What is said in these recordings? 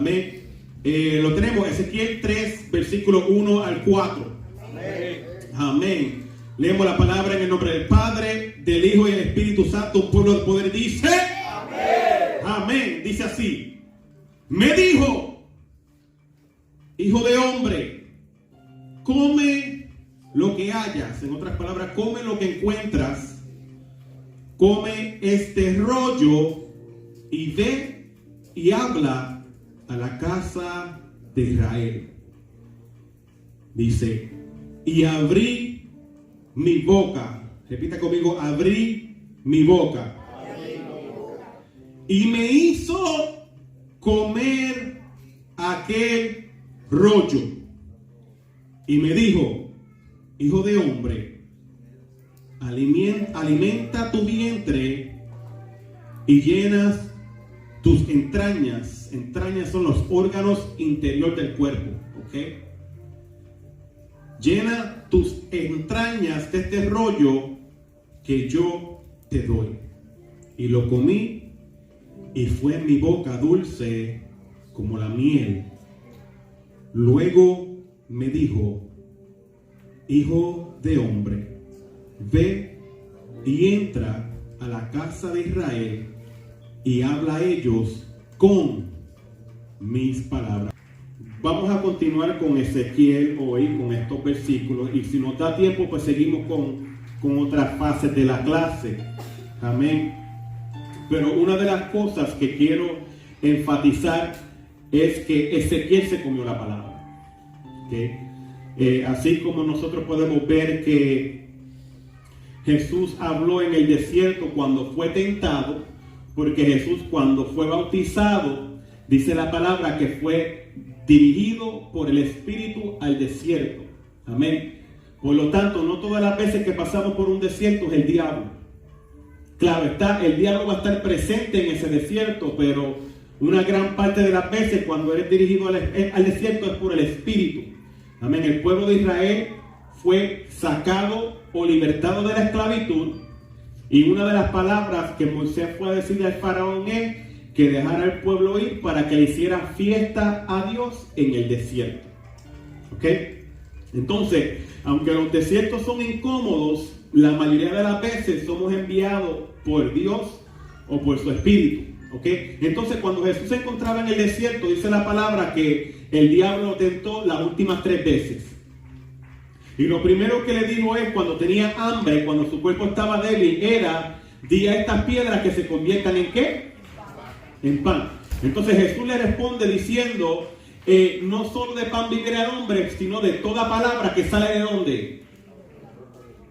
Amén. Lo tenemos, Ezequiel 3, versículo 1 al 4. Amén. Amén. Leemos la palabra en el nombre del Padre, del Hijo y del Espíritu Santo. Un pueblo de poder dice: amén. Amén. Dice así: me dijo, hijo de hombre, come lo que hayas. En otras palabras, come lo que encuentras. Come este rollo y ve y habla a la casa de Israel. Dice: y abrí mi boca. Repita conmigo: abrí mi boca. Y me hizo comer aquel rollo. Y me dijo: hijo de hombre, alimenta tu vientre y llenas tus entrañas. Entrañas son los órganos interior del cuerpo, ¿ok? Llena tus entrañas de este rollo que yo te doy. Y lo comí, y fue en mi boca dulce como la miel. Luego me dijo: hijo de hombre, ve y entra a la casa de Israel y habla a ellos con mis palabras. Vamos a continuar con Ezequiel hoy, con estos versículos, y si nos da tiempo, pues seguimos con otras fases de la clase. Amén. Pero una de las cosas que quiero enfatizar es que Ezequiel se comió la palabra. ¿Okay? Así como nosotros podemos ver que Jesús habló en el desierto cuando fue tentado, porque Jesús, cuando fue bautizado, dice la palabra que fue dirigido por el Espíritu al desierto. Amén. Por lo tanto, no todas las veces que pasamos por un desierto es el diablo. Claro está, el diablo va a estar presente en ese desierto, pero una gran parte de las veces cuando eres dirigido al desierto es por el Espíritu. Amén. El pueblo de Israel fue sacado o libertado de la esclavitud, y una de las palabras que Moisés fue a decirle al faraón es que dejara al pueblo ir para que le hiciera fiesta a Dios en el desierto. ¿Ok? Entonces, aunque los desiertos son incómodos, la mayoría de las veces somos enviados por Dios o por su Espíritu. ¿Ok? Entonces, cuando Jesús se encontraba en el desierto, dice la palabra que el diablo lo tentó las últimas 3 veces. Y lo primero que le dijo es, cuando tenía hambre, cuando su cuerpo estaba débil, era: di a estas piedras que se conviertan ¿en qué? En pan. Entonces Jesús le responde diciendo: no solo de pan vivirá el hombre, sino de toda palabra que sale ¿de dónde?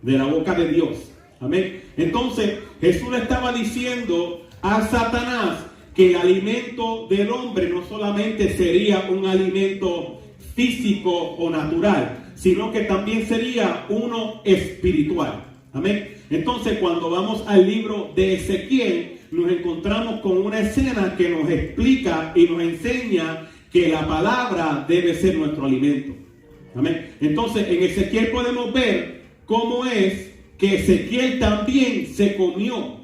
De la boca de Dios. Amén. Entonces Jesús le estaba diciendo a Satanás que el alimento del hombre no solamente sería un alimento físico o natural, sino que también sería uno espiritual. Amén. Entonces, cuando vamos al libro de Ezequiel, nos encontramos con una escena que nos explica y nos enseña que la palabra debe ser nuestro alimento. Amén. Entonces, en Ezequiel podemos ver cómo es que Ezequiel también se comió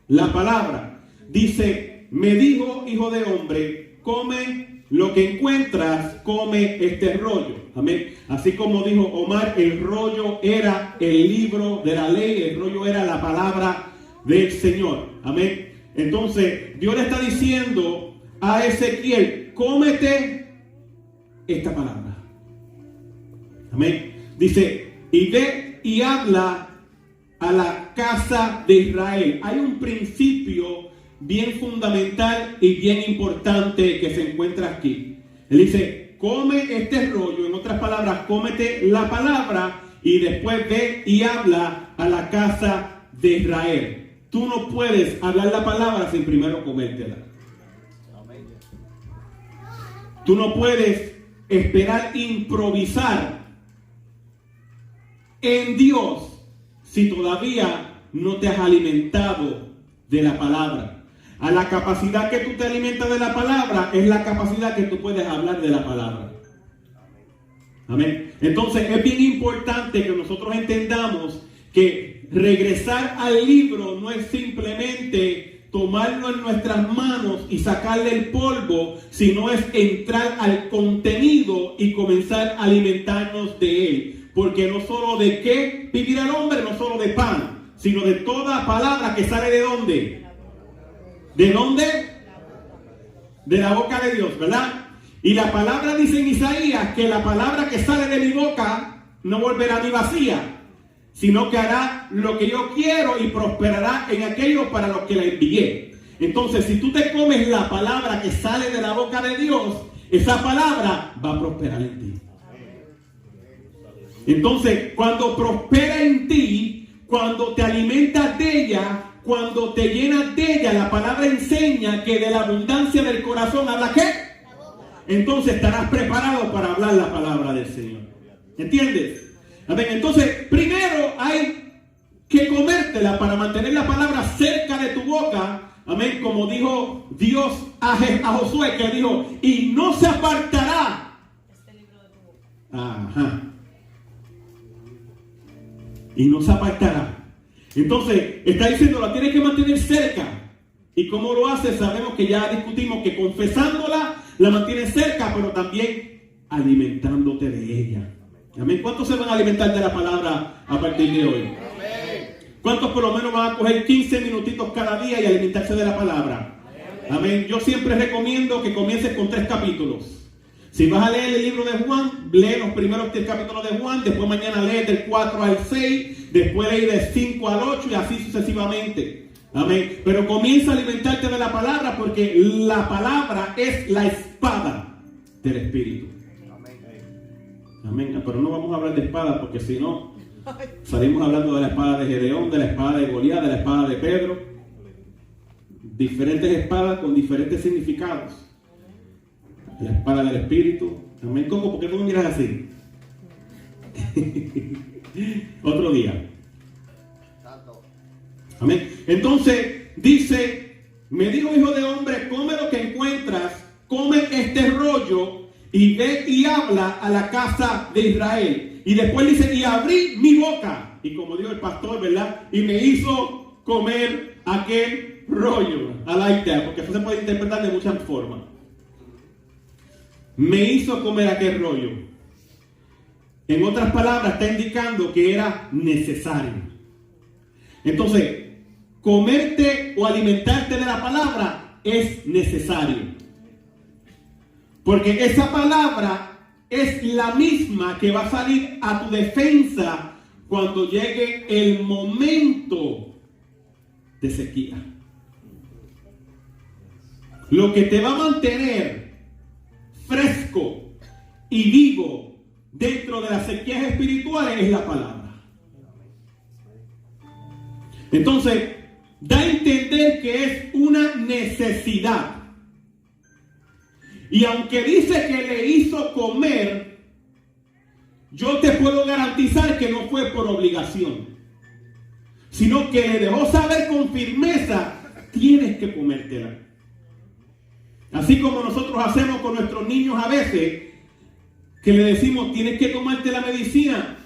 la palabra. Dice: me dijo, hijo de hombre, come lo que encuentras, come este rollo. Amén. Así como dijo Omar, el rollo era el libro de la ley, el rollo era la palabra del Señor. Amén. Entonces, Dios le está diciendo a Ezequiel: cómete esta palabra. Amén. Dice: y ve y habla a la casa de Israel. Hay un principio bien fundamental y bien importante que se encuentra aquí. Él dice: come este rollo, en otras palabras, cómete la palabra, y después ve y habla a la casa de Israel. Tú no puedes hablar la palabra sin primero comértela. Tú no puedes esperar improvisar en Dios si todavía no te has alimentado de la palabra. A la capacidad que tú te alimentas de la palabra es la capacidad que tú puedes hablar de la palabra. Amén. Entonces es bien importante que nosotros entendamos que regresar al libro no es simplemente tomarlo en nuestras manos y sacarle el polvo, sino es entrar al contenido y comenzar a alimentarnos de él. Porque no solo de qué vivirá el hombre, no solo de pan, sino de toda palabra que sale de ¿dónde? ¿De dónde? De la boca de Dios, ¿verdad? Y la palabra dice en Isaías que la palabra que sale de mi boca no volverá a mí vacía, sino que hará lo que yo quiero y prosperará en aquello para lo que la envié. Entonces, si tú te comes la palabra que sale de la boca de Dios, esa palabra va a prosperar en ti. Entonces, cuando prospera en ti, cuando te alimentas de ella, cuando te llenas de ella, la palabra enseña que de la abundancia del corazón habla ¿qué? Entonces estarás preparado para hablar la palabra del Señor. ¿Entiendes? Amén. Entonces, primero hay que comértela para mantener la palabra cerca de tu boca. Amén. Como dijo Dios a Josué, que dijo, y no se apartará este libro de tu boca. Ajá. Y no se apartará. Entonces, está diciendo, la tienes que mantener cerca. ¿Y cómo lo hace? Sabemos que ya discutimos que confesándola, la mantienes cerca, pero también alimentándote de ella. Amén. ¿Cuántos se van a alimentar de la palabra a partir de hoy? ¿Cuántos por lo menos van a coger 15 minutitos cada día y alimentarse de la palabra? Amén. Yo siempre recomiendo que comiences con 3 capítulos. Si vas a leer el libro de Juan, lee los primeros 3 capítulos de Juan, después mañana lee del 4 al 6, después lee del 5 al 8 y así sucesivamente. Amén. Pero comienza a alimentarte de la palabra porque la palabra es la espada del Espíritu. Amén. Pero no vamos a hablar de espada porque si no, salimos hablando de la espada de Gedeón, de la espada de Goliat, de la espada de Pedro. Diferentes espadas con diferentes significados. La espada del Espíritu. Amén. ¿Cómo? ¿Por qué tú me miras así? Otro día. Amén. Entonces dice, me dijo hijo de hombre, come lo que encuentras, come este rollo y ve y habla a la casa de Israel. Y después dice, y abrí mi boca. Y como dijo el pastor, ¿verdad? Y me hizo comer aquel rollo. I like that, porque eso se puede interpretar de muchas formas. Me hizo comer aquel rollo. En otras palabras, está indicando que era necesario. Entonces, comerte o alimentarte de la palabra es necesario. Porque esa palabra es la misma que va a salir a tu defensa cuando llegue el momento de sequía. Lo que te va a mantener fresco y vivo dentro de las sequías espirituales es la palabra. Entonces, da a entender que es una necesidad. Y aunque dice que le hizo comer, yo te puedo garantizar que no fue por obligación, sino que le dejó saber con firmeza, tienes que comértela. Así como nosotros hacemos con nuestros niños a veces, que le decimos, tienes que tomarte la medicina.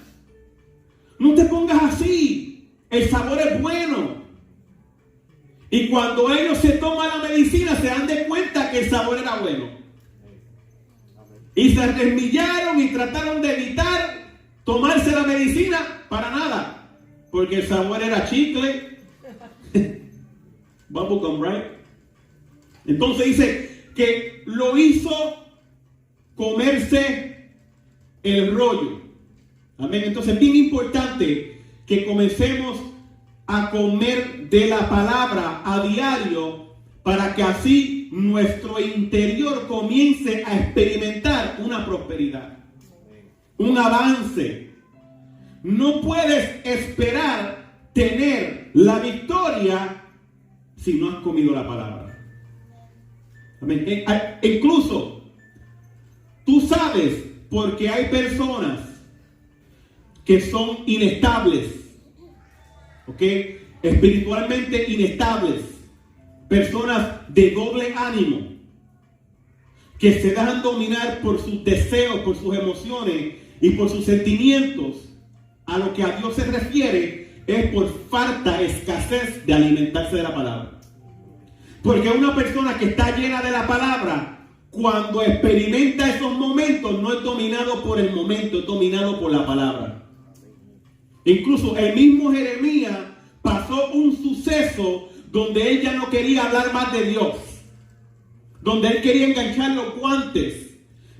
No te pongas así, el sabor es bueno. Y cuando ellos se toman la medicina, se dan de cuenta que el sabor era bueno. Y se resmillaron y trataron de evitar tomarse la medicina para nada. Porque el sabor era chicle. Bubblegum, right? Entonces dice que lo hizo comerse el rollo. Amén. Entonces es bien importante que comencemos a comer de la palabra a diario para que así nuestro interior comience a experimentar una prosperidad, un avance. No puedes esperar tener la victoria si no has comido la palabra. Amén. Incluso tú sabes, porque hay personas que son inestables, ¿ok? Espiritualmente inestables, personas de doble ánimo, que se dejan dominar por sus deseos, por sus emociones y por sus sentimientos. A lo que a Dios se refiere es por falta, escasez de alimentarse de la palabra. Porque una persona que está llena de la palabra, cuando experimenta esos momentos, no es dominado por el momento, es dominado por la palabra. Incluso el mismo Jeremías pasó un suceso donde él ya no quería hablar más de Dios, donde él quería enganchar los guantes.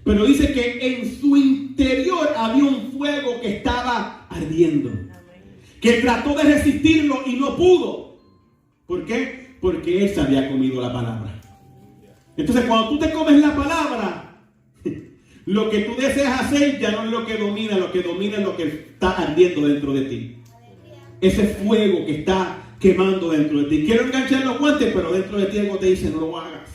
Pero dice que en su interior había un fuego que estaba ardiendo, que trató de resistirlo y no pudo. ¿Por qué? Porque él se había comido la palabra. Entonces, cuando tú te comes la palabra, lo que tú deseas hacer ya no es lo que domina es lo que está ardiendo dentro de ti. Ese fuego que está quemando dentro de ti. Quiero enganchar los guantes, pero dentro de ti algo te dice, no lo hagas.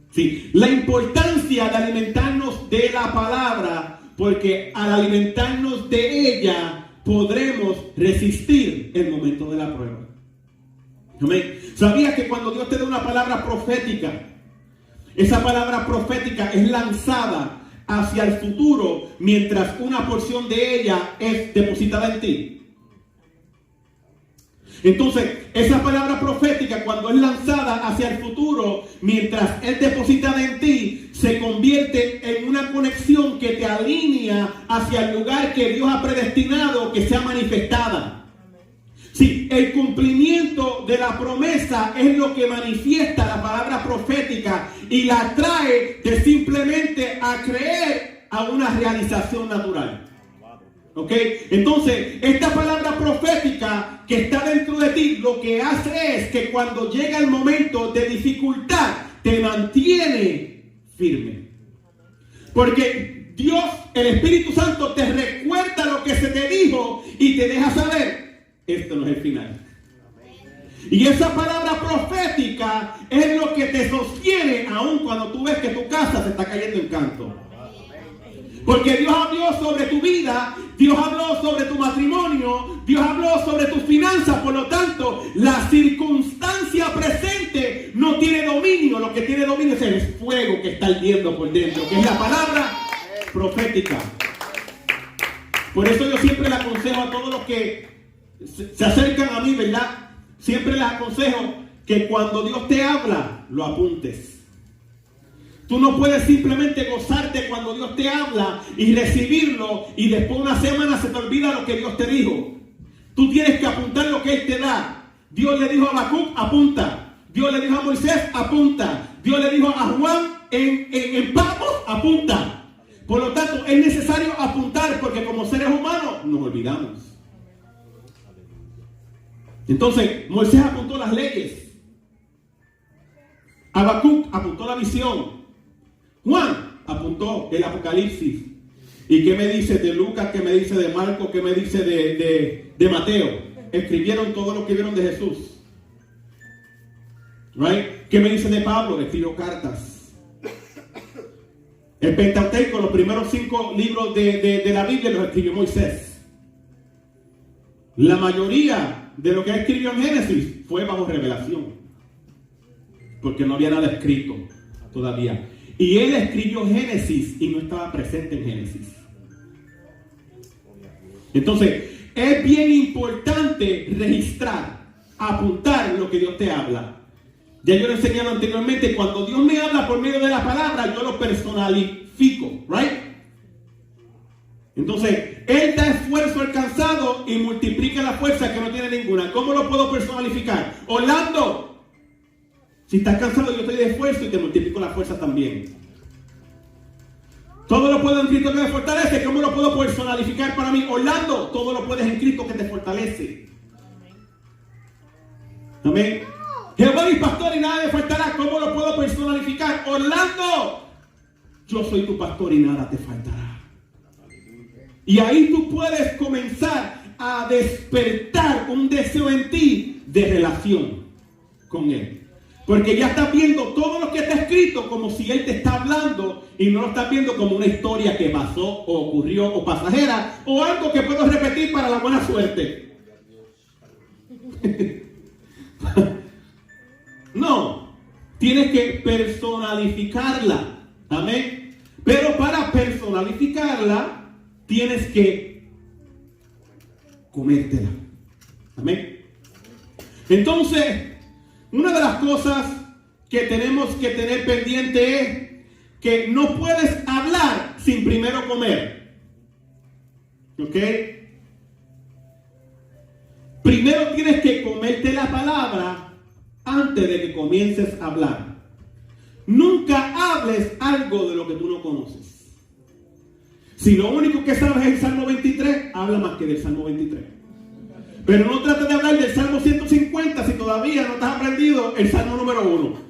Sí, la importancia de alimentarnos de la palabra, porque al alimentarnos de ella podremos resistir el momento de la prueba. Amén. ¿Sabías que cuando Dios te da una palabra profética, esa palabra profética es lanzada hacia el futuro mientras una porción de ella es depositada en ti? Entonces, esa palabra profética, cuando es lanzada hacia el futuro, mientras es depositada en ti, se convierte en una conexión que te alinea hacia el lugar que Dios ha predestinado que sea manifestada. Sí, el cumplimiento de la promesa es lo que manifiesta la palabra profética y la trae de simplemente a creer a una realización natural. ¿Ok? Entonces, esta palabra profética que está dentro de ti, lo que hace es que cuando llega el momento de dificultad, te mantiene firme. Porque Dios, el Espíritu Santo, te recuerda lo que se te dijo y te deja saber, esto no es el final. Y esa palabra profética es lo que te sostiene aun cuando tú ves que tu casa se está cayendo en canto. Porque Dios habló sobre tu vida, Dios habló sobre tu matrimonio, Dios habló sobre tus finanzas. Por lo tanto, la circunstancia presente no tiene dominio. Lo que tiene dominio es el fuego que está ardiendo por dentro, que es la palabra profética. Por eso yo siempre le aconsejo a todos los que se acercan a mí, ¿verdad? Siempre les aconsejo que cuando Dios te habla, lo apuntes. Tú no puedes simplemente gozarte cuando Dios te habla y recibirlo y después de una semana se te olvida lo que Dios te dijo. Tú tienes que apuntar lo que Él te da. Dios le dijo a Habacuc, apunta. Dios le dijo a Moisés, apunta. Dios le dijo a Juan en Patmos, apunta. Por lo tanto, es necesario apuntar porque como seres humanos nos olvidamos. Entonces, Moisés apuntó las leyes. Habacuc apuntó la visión. Juan apuntó el Apocalipsis. ¿Y qué me dice de Lucas? ¿Qué me dice de Marcos? ¿Qué me dice de Mateo? Escribieron todo lo que vieron de Jesús. Right? ¿Qué me dice de Pablo? Escribió cartas. El Pentateuco, los primeros 5 libros de la Biblia los escribió Moisés. La mayoría de lo que escribió en Génesis fue bajo revelación, porque no había nada escrito todavía. Y él escribió Génesis y no estaba presente en Génesis. Entonces, es bien importante registrar, apuntar lo que Dios te habla. Ya yo lo he enseñado anteriormente, cuando Dios me habla por medio de la palabra, yo lo personalifico, ¿right? Entonces, Él da esfuerzo al cansado y multiplica la fuerza que no tiene ninguna. ¿Cómo lo puedo personalificar? Orlando, si estás cansado, yo estoy de esfuerzo y te multiplico la fuerza también. Todo lo puedo en Cristo que me fortalece. ¿Cómo lo puedo personalificar para mí? Orlando, todo lo puedes en Cristo que te fortalece. Amén. Jehová es mi pastor y nada me faltará. ¿Cómo lo puedo personalificar? Orlando, yo soy tu pastor y nada te faltará. Y ahí tú puedes comenzar a despertar un deseo en ti de relación con Él. Porque ya estás viendo todo lo que está escrito como si Él te está hablando y no lo estás viendo como una historia que pasó o ocurrió o pasajera o algo que puedo repetir para la buena suerte. No, tienes que personalificarla. Amén. Pero para personalificarla tienes que comértela. Amén. Entonces, una de las cosas que tenemos que tener pendiente es que no puedes hablar sin primero comer. ¿Ok? Primero tienes que comerte la palabra antes de que comiences a hablar. Nunca hables algo de lo que tú no conoces. Si lo único que sabes es el Salmo 23, habla más que del Salmo 23. Pero no trates de hablar del Salmo 150 si todavía no te has aprendido el Salmo número 1.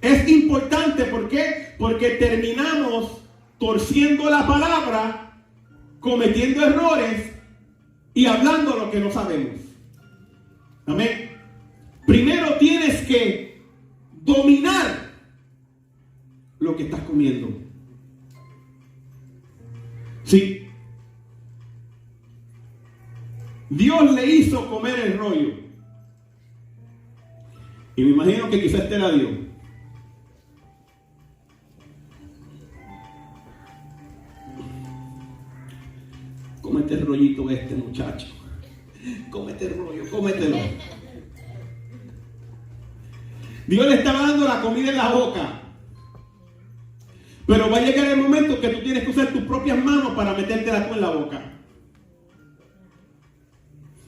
Es importante, ¿por qué? Porque terminamos torciendo la palabra, cometiendo errores y hablando lo que no sabemos. Amén. Primero tienes que dominar lo que estás comiendo. Sí. Dios le hizo comer el rollo. Y me imagino que quizás este era Dios. Cómete el rollito muchacho. Cómete el rollo, cómetelo. Dios le estaba dando la comida en la boca. Pero va a llegar el momento que tú tienes que usar tus propias manos para metértela tú en la boca.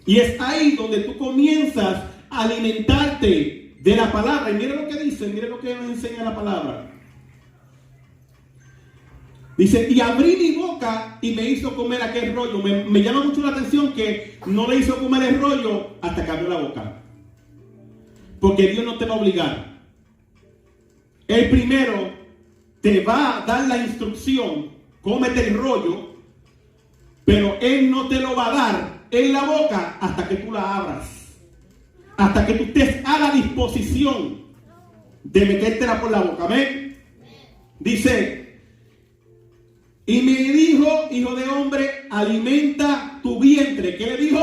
Y es ahí donde tú comienzas a alimentarte de la palabra. Y mire lo que dice, mire lo que nos enseña la palabra. Dice, y abrí mi boca y me hizo comer aquel rollo. Me llama mucho la atención que no le hizo comer el rollo hasta que abrió la boca. Porque Dios no te va a obligar. Él primero te va a dar la instrucción, cómete el rollo, pero Él no te lo va a dar en la boca hasta que tú la abras. Hasta que tú estés a la disposición de metértela por la boca. ¿Amén? Dice, y me dijo, hijo de hombre, alimenta tu vientre. ¿Qué le dijo?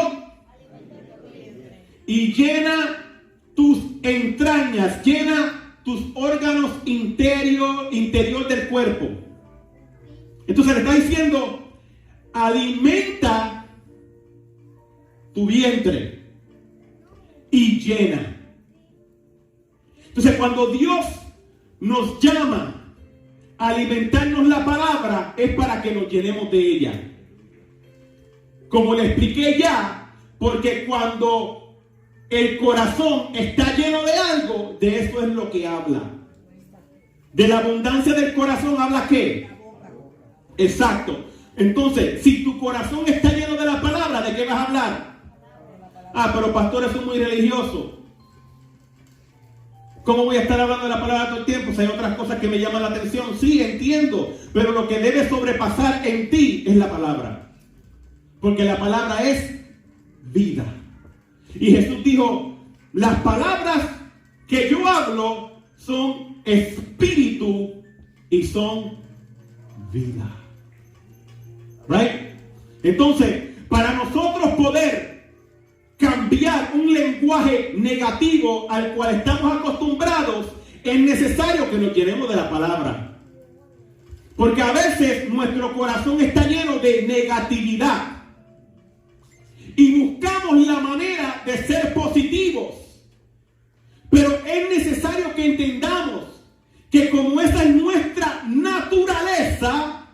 Y llena tus entrañas, llena tus órganos interior del cuerpo. Entonces le está diciendo, alimenta tu vientre y llena. Entonces cuando Dios nos llama a alimentarnos la palabra, es para que nos llenemos de ella. Como le expliqué ya, porque cuando el corazón está lleno de algo, de eso es lo que habla. De la abundancia del corazón habla ¿qué? Exacto. Entonces, si tu corazón está lleno de la palabra, ¿de qué vas a hablar? Ah, pero pastores son muy religiosos. ¿Cómo voy a estar hablando de la palabra todo el tiempo? Si hay otras cosas que me llaman la atención. Sí, entiendo. Pero lo que debe sobrepasar en ti es la palabra. Porque la palabra es vida. Y Jesús dijo, las palabras que yo hablo son espíritu y son vida. Right? Entonces, para nosotros poder cambiar un lenguaje negativo al cual estamos acostumbrados, es necesario que nos llenemos de la palabra. Porque a veces nuestro corazón está lleno de negatividad. Y buscamos la manera de ser positivos. Pero es necesario que entendamos que como esa es nuestra naturaleza,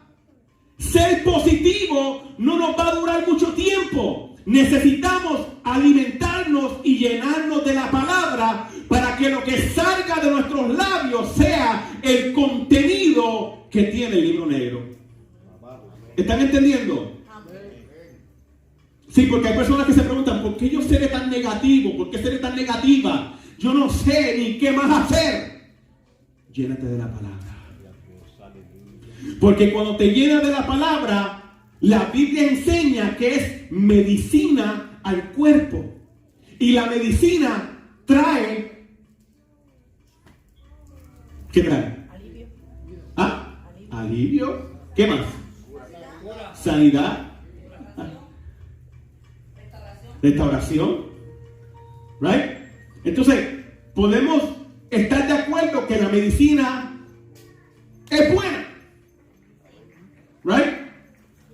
ser positivo no nos va a durar mucho tiempo. Necesitamos alimentarnos y llenarnos de la palabra para que lo que salga de nuestros labios sea el contenido que tiene el libro negro. ¿Están entendiendo? Sí, porque hay personas que se preguntan, ¿por qué yo seré tan negativo? ¿Por qué seré tan negativa? Yo no sé ni qué más hacer. Llénate de la palabra. Porque cuando te llenas de la palabra, la Biblia enseña que es medicina al cuerpo. Y la medicina trae... ¿Qué trae? Alivio. ¿Ah? Alivio. ¿Qué más? Sanidad. Restauración. Right? Entonces, podemos estar de acuerdo que la medicina es buena. Right?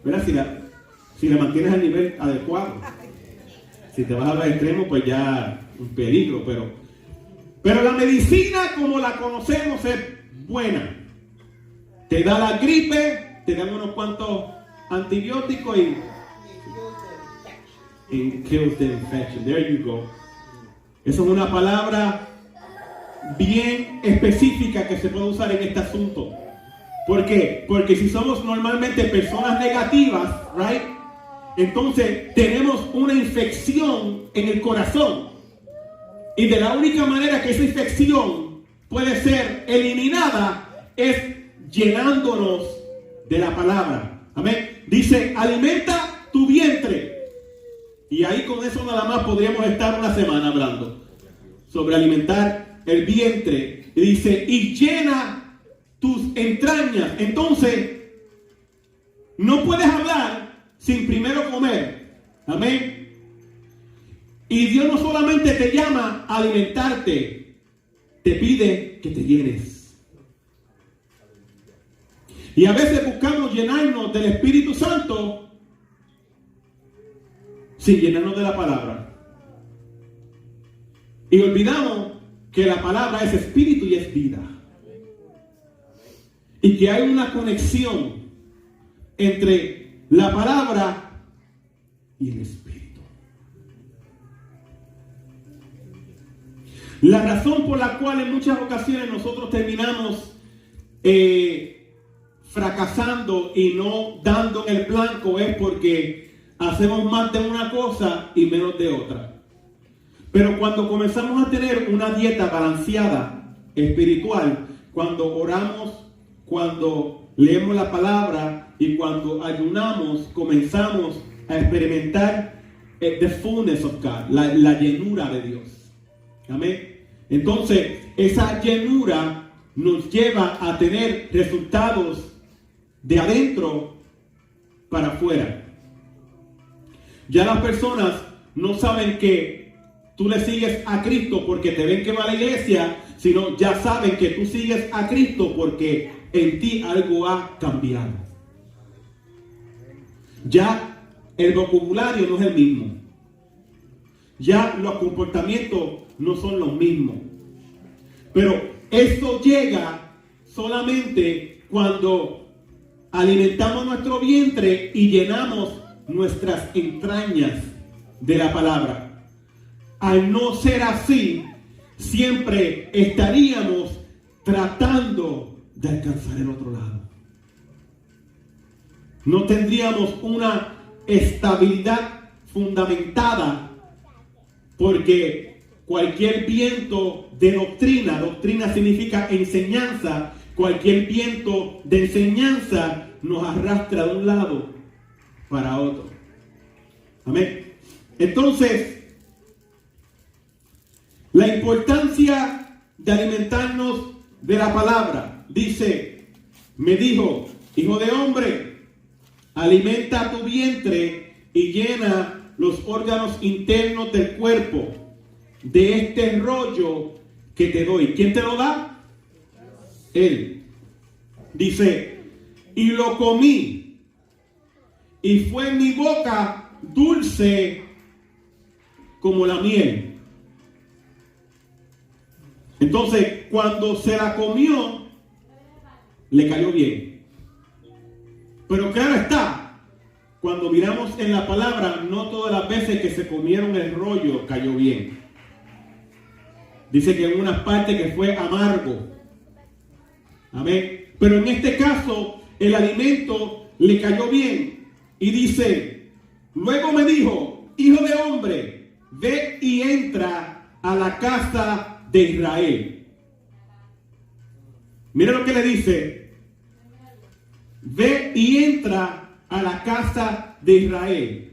¿Verdad? Si la mantienes al nivel adecuado. Si te vas a los extremos, pues ya un peligro, pero la medicina como la conocemos es buena. Te da la gripe, te dan unos cuantos antibióticos y kills the infection. There you go. Eso es una palabra bien específica que se puede usar en este asunto. ¿Por qué? Porque si somos normalmente personas negativas, right? Entonces tenemos una infección en el corazón. Y de la única manera que esa infección puede ser eliminada es llenándonos de la palabra. Amén. Dice, alimenta tu vientre. Y ahí con eso nada más podríamos estar una semana hablando sobre alimentar el vientre. Y dice, y llena tus entrañas. Entonces, no puedes hablar sin primero comer. Amén. Y Dios no solamente te llama a alimentarte, te pide que te llenes. Y a veces buscamos llenarnos del Espíritu Santo sin llenarnos de la palabra. Y olvidamos que la palabra es espíritu y es vida. Y que hay una conexión entre la palabra y el espíritu. La razón por la cual en muchas ocasiones nosotros terminamos fracasando y no dando en el blanco es porque hacemos más de una cosa y menos de otra. Pero cuando comenzamos a tener una dieta balanceada espiritual, cuando oramos, cuando leemos la palabra y cuando ayunamos, comenzamos a experimentar the fullness of God, la llenura de Dios. Amén. Entonces, esa llenura nos lleva a tener resultados de adentro para afuera. Ya las personas no saben que tú le sigues a Cristo porque te ven que va a la iglesia, sino ya saben que tú sigues a Cristo porque en ti algo ha cambiado. Ya el vocabulario no es el mismo. Ya los comportamientos no son los mismos. Pero esto llega solamente cuando alimentamos nuestro vientre y llenamos nuestras entrañas de la palabra. Al no ser así, siempre estaríamos tratando de alcanzar el otro lado. No tendríamos una estabilidad fundamentada, porque cualquier viento de doctrina significa enseñanza, cualquier viento de enseñanza nos arrastra de un lado para otro. Amén. Entonces, la importancia de alimentarnos de la palabra. Dice, me dijo, hijo de hombre, alimenta tu vientre y llena los órganos internos del cuerpo de este rollo que te doy. ¿Quién te lo da? Él. Dice, y lo comí, y fue en mi boca dulce como la miel. Entonces, cuando se la comió, le cayó bien. Pero claro está, cuando miramos en la palabra, no todas las veces que se comieron el rollo cayó bien. Dice que en unas partes que fue amargo. Amén. Pero en este caso, el alimento le cayó bien. Y dice, luego me dijo, hijo de hombre, ve y entra a la casa de Israel. Mira lo que le dice. Ve y entra a la casa de Israel.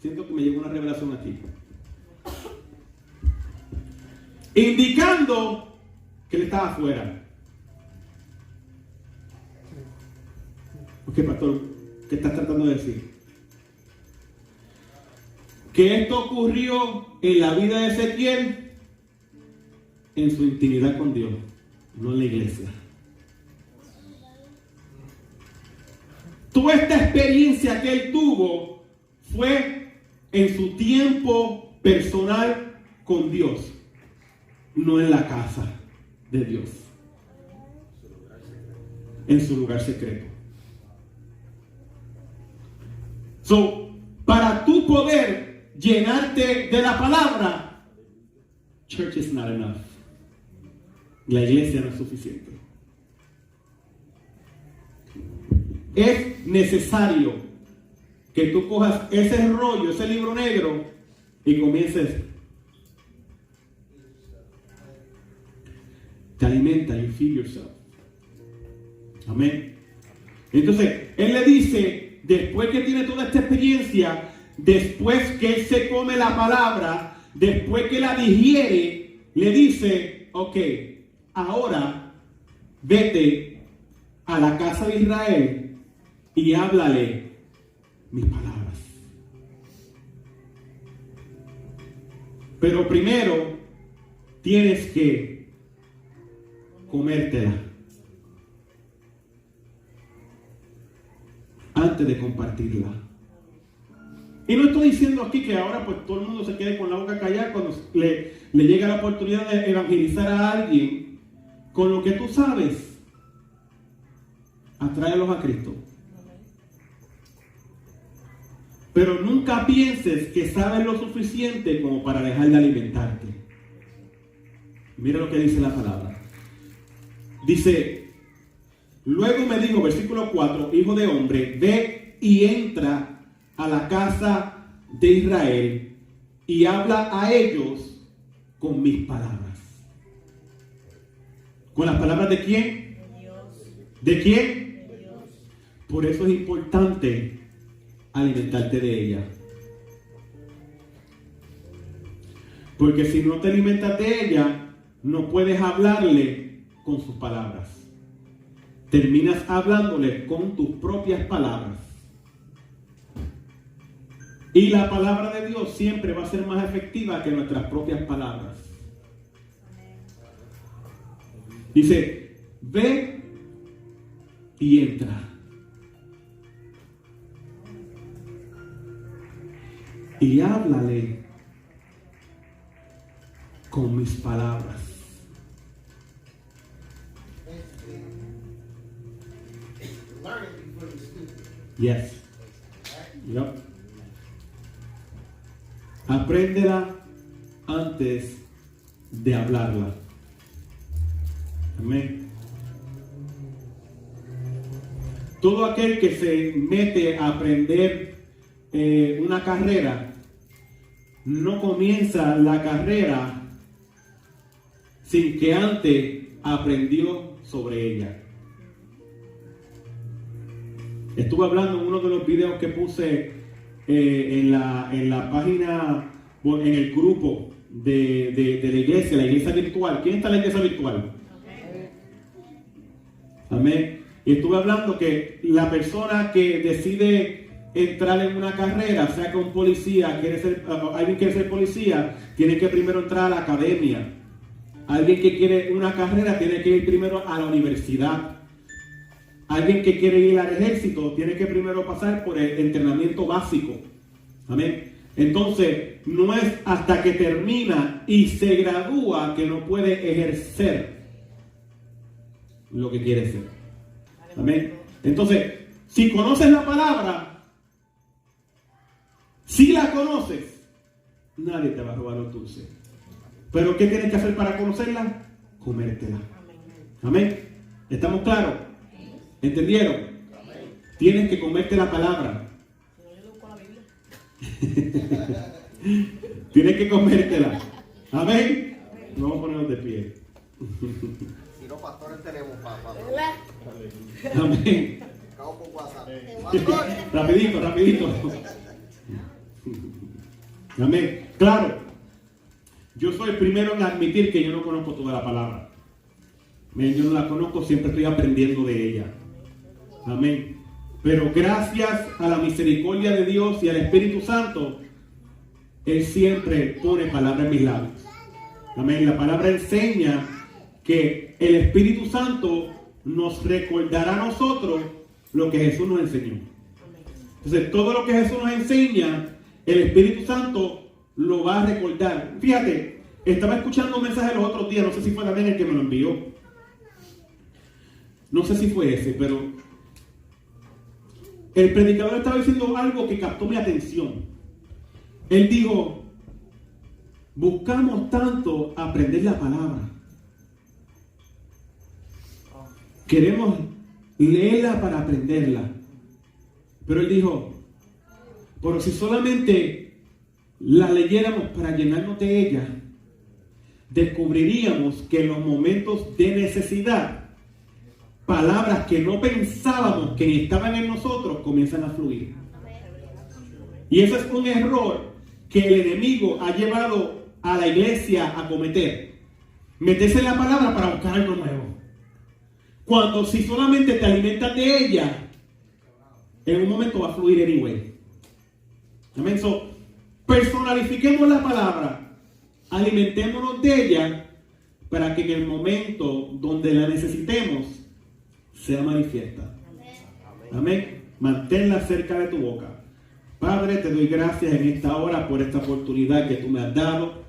Siento que me llegó una revelación aquí. Indicando que él estaba afuera. Ok, pastor, ¿qué estás tratando de decir? Que esto ocurrió en la vida de Ezequiel en su intimidad con Dios, no en la iglesia. Toda esta experiencia que él tuvo fue en su tiempo personal con Dios, no en la casa de Dios, en su lugar secreto. Para tú poder llenarte de la palabra, church is not enough. La iglesia no es suficiente. Es necesario que tú cojas ese rollo, ese libro negro, y comiences. Te alimenta, you feed yourself. Amén. Entonces, él le dice, después que tiene toda esta experiencia, después que él se come la palabra, después que la digiere, le dice, ok, ahora vete a la casa de Israel y háblale mis palabras. Pero primero tienes que comértela antes de compartirla. Y no estoy diciendo aquí que ahora pues todo el mundo se quede con la boca callada cuando le llega la oportunidad de evangelizar a alguien. Con lo que tú sabes, atráelos a Cristo. Pero nunca pienses que sabes lo suficiente como para dejar de alimentarte. Mira lo que dice la palabra. Dice, luego me dijo, versículo 4, hijo de hombre, ve y entra a la casa de Israel y habla a ellos con mis palabras. ¿Con las palabras de quién? ¿De quién? Por eso es importante alimentarte de ella. Porque si no te alimentas de ella, no puedes hablarle con sus palabras. Terminas hablándole con tus propias palabras. Y la palabra de Dios siempre va a ser más efectiva que nuestras propias palabras. Dice, ve y entra. Y háblale con mis palabras. Yes. Yep. Apréndela antes de hablarla. Amén. Todo aquel que se mete a aprender una carrera, no comienza la carrera sin que antes aprendió sobre ella. Estuve hablando en uno de los videos que puse en la página, en el grupo de la iglesia virtual. ¿Quién está en la iglesia virtual? Amén. Y estuve hablando que la persona que decide entrar en una carrera, sea que un policía alguien quiere ser policía, tiene que primero entrar a la academia. Alguien que quiere una carrera tiene que ir primero a la universidad. Alguien que quiere ir al ejército tiene que primero pasar por el entrenamiento básico. Amén. Entonces, no es hasta que termina y se gradúa que no puede ejercer lo que quiere ser. Amén. Entonces, si conoces la palabra, si la conoces, nadie te va a robar los dulces. Pero ¿qué tienes que hacer para conocerla? Comértela. Amén. ¿Estamos claros? ¿Entendieron? Tienes que comerte la palabra. Tienes que comértela. Amén. Vamos a ponernos de pie. Si no, pastores tenemos, papá. Amén. Acabo por WhatsApp. Rapidito. Amén. Claro, yo soy el primero en admitir que yo no conozco toda la palabra. Amén. Yo no la conozco, siempre estoy aprendiendo de ella. Amén. Pero gracias a la misericordia de Dios y al Espíritu Santo, Él siempre pone palabras en mis labios. Amén. La palabra enseña que el Espíritu Santo nos recordará a nosotros lo que Jesús nos enseñó. Entonces, todo lo que Jesús nos enseña, el Espíritu Santo lo va a recordar. Fíjate, Estaba escuchando un mensaje los otros días, no sé si fue también el que me lo envió. No sé si fue ese, pero el predicador estaba diciendo algo que captó mi atención. Él dijo, buscamos tanto aprender la palabra. Queremos leerla para aprenderla. Pero él dijo, pero si solamente la leyéramos para llenarnos de ella, descubriríamos que en los momentos de necesidad, palabras que no pensábamos que estaban en nosotros comienzan a fluir. Y ese es un error que el enemigo ha llevado a la iglesia a cometer. Meterse en la palabra para buscar algo nuevo. Cuando si solamente te alimentas de ella, en un momento va a fluir anyway. Amén. So, personalifiquemos la palabra, alimentémonos de ella para que en el momento donde la necesitemos sea manifiesta. Amén. Manténla cerca de tu boca. Padre, te doy gracias en esta hora por esta oportunidad que tú me has dado.